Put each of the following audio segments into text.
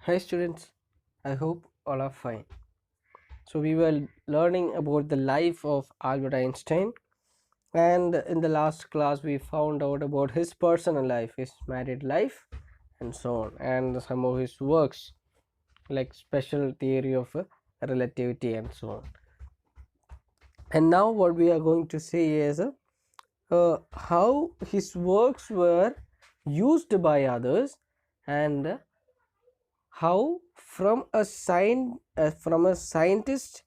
Hi students, I hope all are fine. So we were learning about the life of Albert Einstein, and in the last class we found out about his personal life, his married life and so on, and some of his works like special theory of relativity and so on. And now what we are going to see is how his works were used by others, and how from a scientist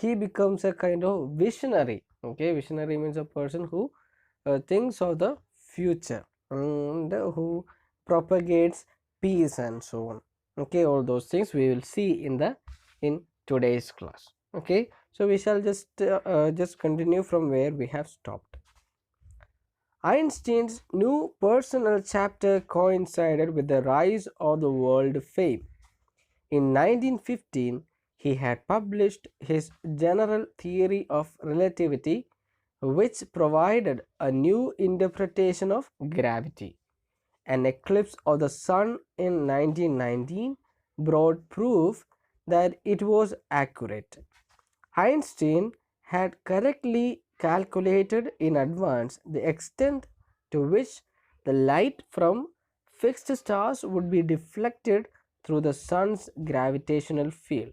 he becomes a kind of visionary. Okay, visionary means a person who thinks of the future and who propagates peace and so on. Okay, all those things we will see in today's class. Okay, so we shall just continue from where we have stopped. Einstein's new personal chapter coincided with the rise of the world fame. In 1915, he had published his general theory of relativity, which provided a new interpretation of gravity. An eclipse of the sun in 1919 brought proof that it was accurate. Einstein had correctly calculated in advance the extent to which the light from fixed stars would be deflected through the sun's gravitational field.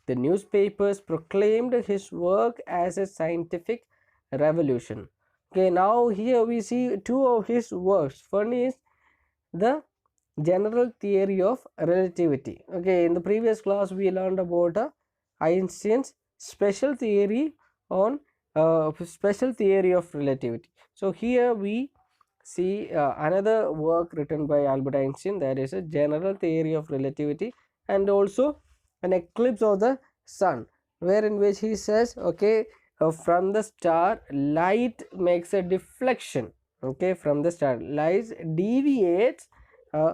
The newspapers proclaimed his work as a scientific revolution. Okay, now here we see two of his works. One is the general theory of relativity. Okay, in the previous class we learned about Einstein's special theory of relativity. So here we see another work written by Albert Einstein, that is a general theory of relativity, and also an eclipse of the sun, where in which he says, okay, from the star light makes a deflection. Okay, from the star light deviates. uh,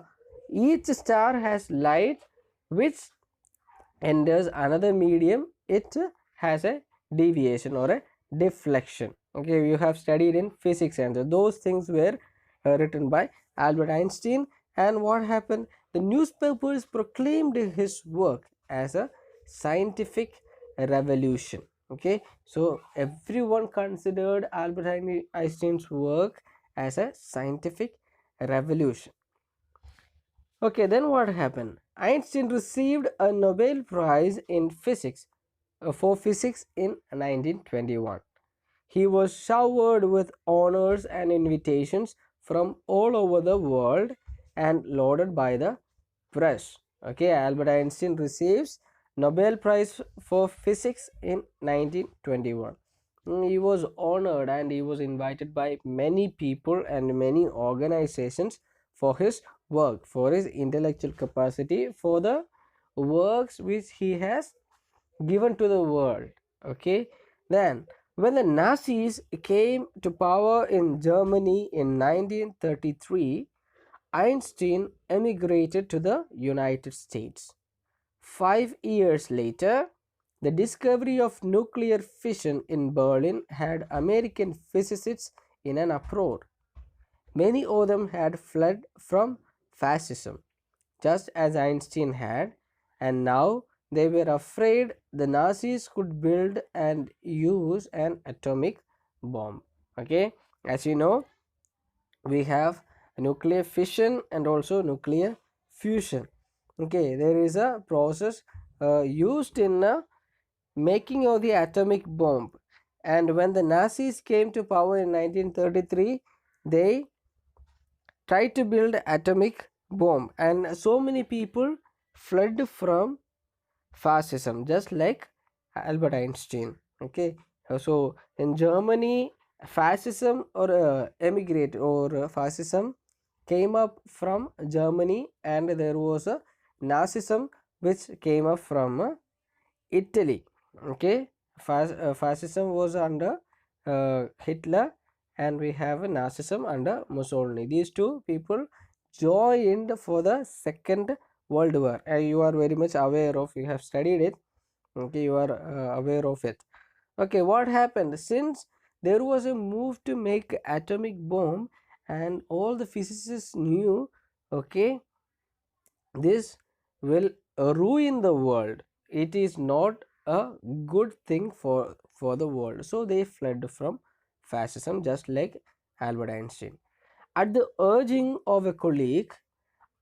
each star has light which enters another medium, it has a deviation or a deflection. Okay, you have studied in physics, and those things were written by Albert Einstein. And what happened, the newspapers proclaimed his work as a scientific revolution. Okay, so everyone considered Albert Einstein's work as a scientific revolution. Okay, then what happened? Einstein received a Nobel Prize in physics for physics in 1921. He was showered with honors and invitations from all over the world and lauded by the press. Okay, Albert Einstein receives Nobel Prize for physics in 1921. He was honored and he was invited by many people and many organizations for his work, for his intellectual capacity, for the works which he has given to the world. Okay, then when the Nazis came to power in Germany in 1933, Einstein emigrated to the United States. 5 years later, the discovery of nuclear fission in Berlin had American physicists in an uproar. Many of them had fled from fascism, just as Einstein had, and now they were afraid the Nazis could build and use an atomic bomb. Okay, as you know, we have nuclear fission and also nuclear fusion. Okay, there is a process used in making of the atomic bomb, and when the Nazis came to power in 1933, they tried to build atomic bomb, and so many people fled from fascism, just like Albert Einstein. Okay, so in Germany, fascism or emigrate or fascism came up from Germany, and there was a Nazism which came up from Italy. Okay, fascism was under Hitler, and we have a Nazism under Mussolini. These two people joined for the Second World War. You are very much aware of. You have studied it. Okay, you are aware of it. Okay, what happened since there was a move to make atomic bomb, and all the physicists knew. Okay, this will ruin the world. It is not a good thing for the world. So they fled from fascism, just like Albert Einstein. At the urging of a colleague,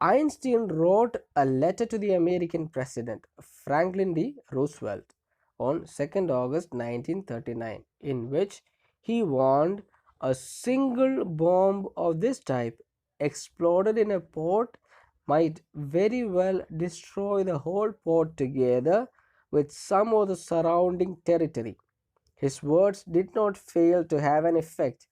Einstein wrote a letter to the American president Franklin D. Roosevelt on 2nd August 1939, in which he warned a single bomb of this type exploded in a port might very well destroy the whole port together with some of the surrounding territory. His words did not fail to have an effect.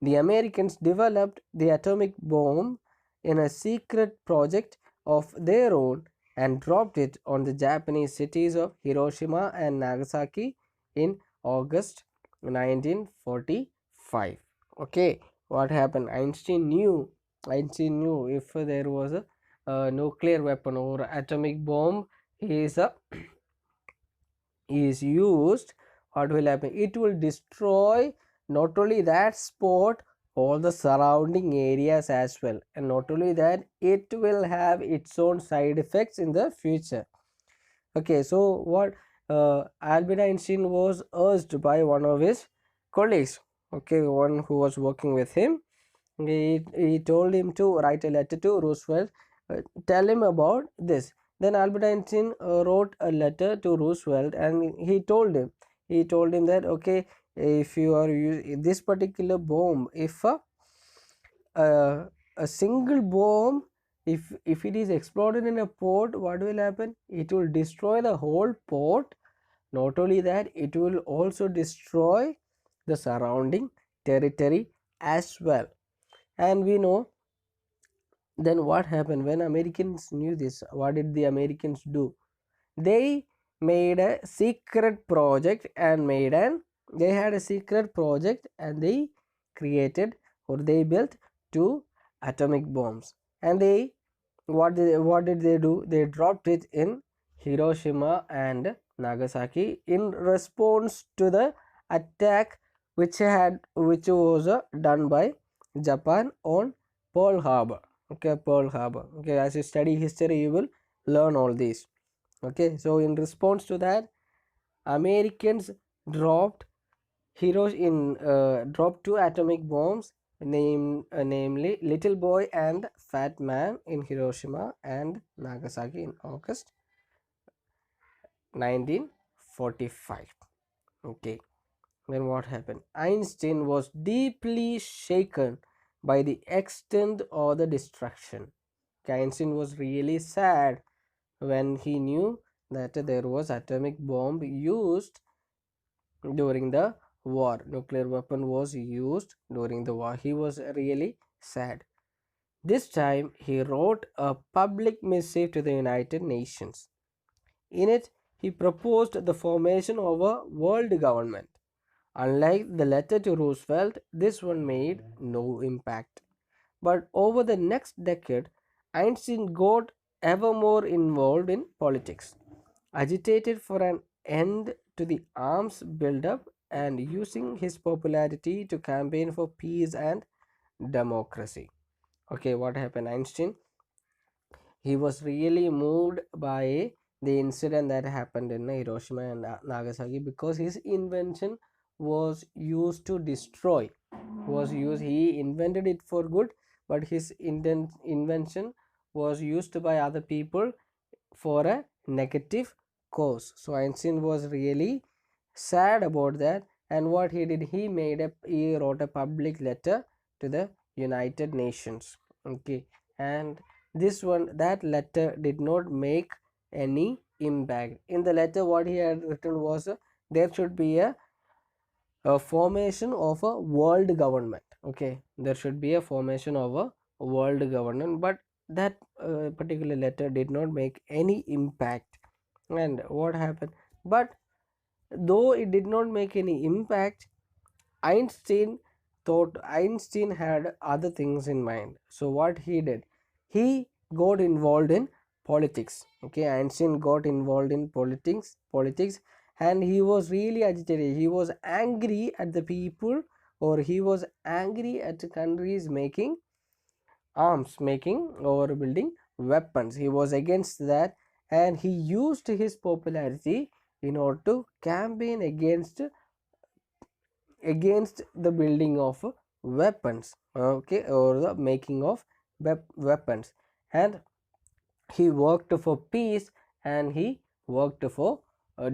The Americans developed the atomic bomb in a secret project of their own and dropped it on the Japanese cities of Hiroshima and Nagasaki in August 1945. Okay, what happened? Einstein knew if there was a nuclear weapon or atomic bomb is a is used, what will happen? It will destroy not only that spot, all the surrounding areas as well, and not only that, it will have its own side effects in the future. Okay, so what Albert Einstein was urged by one of his colleagues, okay, one who was working with him. He told him to write a letter to Roosevelt, tell him about this. Then Albert Einstein wrote a letter to Roosevelt, and he told him that, okay, if you are using this particular bomb, if uh, a single bomb, if it is exploded in a port, what will happen? It will destroy the whole port. Not only that, it will also destroy the surrounding territory as well. And we know, then what happened when Americans knew this? What did the Americans do? They made a secret project and they had a secret project and they created or they built two atomic bombs. And they what did they do? They dropped it in Hiroshima and Nagasaki in response to the attack which was done by Japan on Pearl Harbor. Okay, Pearl Harbor. Okay, as you study history, you will learn all these. Okay, so in response to that, Americans dropped dropped two atomic bombs, namely Little Boy and Fat Man, in Hiroshima and Nagasaki in August 1945. Okay, then what happened? Einstein was deeply shaken by the extent of the destruction. Einstein was really sad when he knew that there was atomic bomb used during the war. Nuclear weapon was used during the war. He was really sad. This time he wrote a public missive to the United Nations. In it, he proposed the formation of a world government. Unlike the letter to Roosevelt, this one made no impact. But over the next decade, Einstein got ever more involved in politics, agitated for an end to the arms buildup and using his popularity to campaign for peace and democracy. Okay, what happened? Einstein, he was really moved by the incident that happened in Hiroshima and Nagasaki, because his invention was used to destroy, he invented it for good, but his invention was used by other people for a negative cause. So Einstein was really sad about that, and what he did, he wrote a public letter to the United Nations. Okay, and that letter did not make any impact. In the letter, what he had written was, there should be a formation of a world government. Okay, there should be a formation of a world government, but that particular letter did not make any impact. And what happened? But though it did not make any impact, Einstein had other things in mind. So what he did, he got involved in politics. Okay, Einstein got involved in politics, and he was really agitated. He was angry at the people, or he was angry at the countries making arms, making or building weapons. He was against that, and he used his popularity in order to campaign against the building of weapons, okay, or the making of weapons. And he worked for peace, and he worked for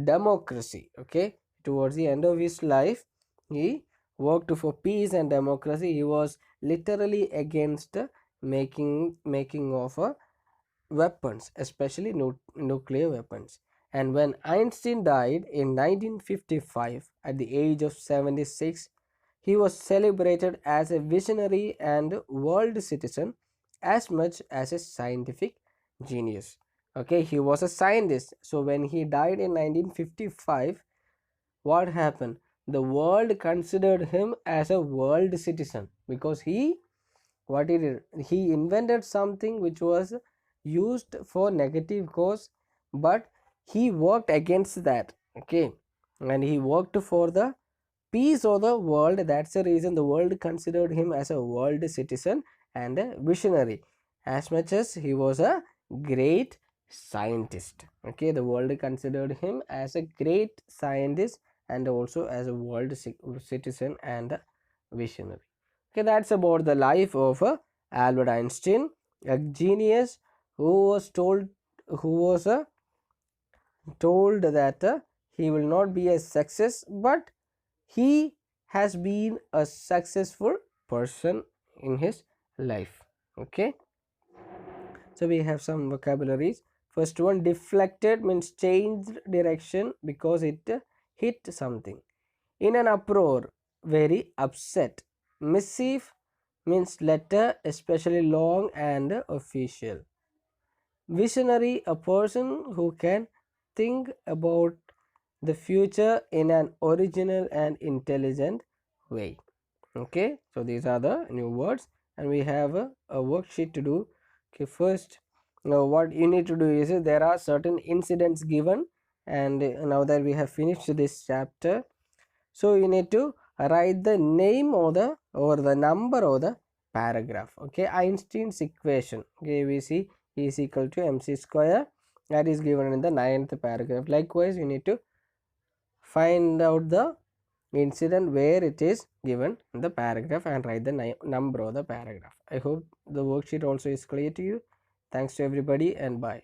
democracy. Okay, towards the end of his life, he worked for peace and democracy. He was literally against making of weapons, especially nuclear weapons. And when Einstein died in 1955 at the age of 76, he was celebrated as a visionary and world citizen as much as a scientific genius. Okay, he was a scientist. So when he died in 1955, what happened? The world considered him as a world citizen because what he did, he invented something which was used for negative cause, but he worked against that. Okay, and he worked for the peace of the world. That's the reason the world considered him as a world citizen and a visionary, as much as he was a great scientist. Okay, the world considered him as a great scientist and also as a world citizen and a visionary. Okay, that's about the life of Albert Einstein, a genius who was told that he will not be a success, but he has been a successful person in his life. Okay, so we have some vocabularies. First one, deflected means changed direction because it hit something. In an uproar, very upset. Missive means letter, especially long and official. Visionary, a person who can think about the future in an original and intelligent way. Okay, so these are the new words, and we have a worksheet to do. Okay, first, now what you need to do is there are certain incidents given, and now that we have finished this chapter, so you need to write the name or the number of the paragraph. Okay, Einstein's equation. Okay, we see E is equal to mc square, that is given in the 9th paragraph. Likewise, you need to find out the incident where it is given in the paragraph and write the number of the paragraph. I hope the worksheet also is clear to you. Thanks to everybody, and bye.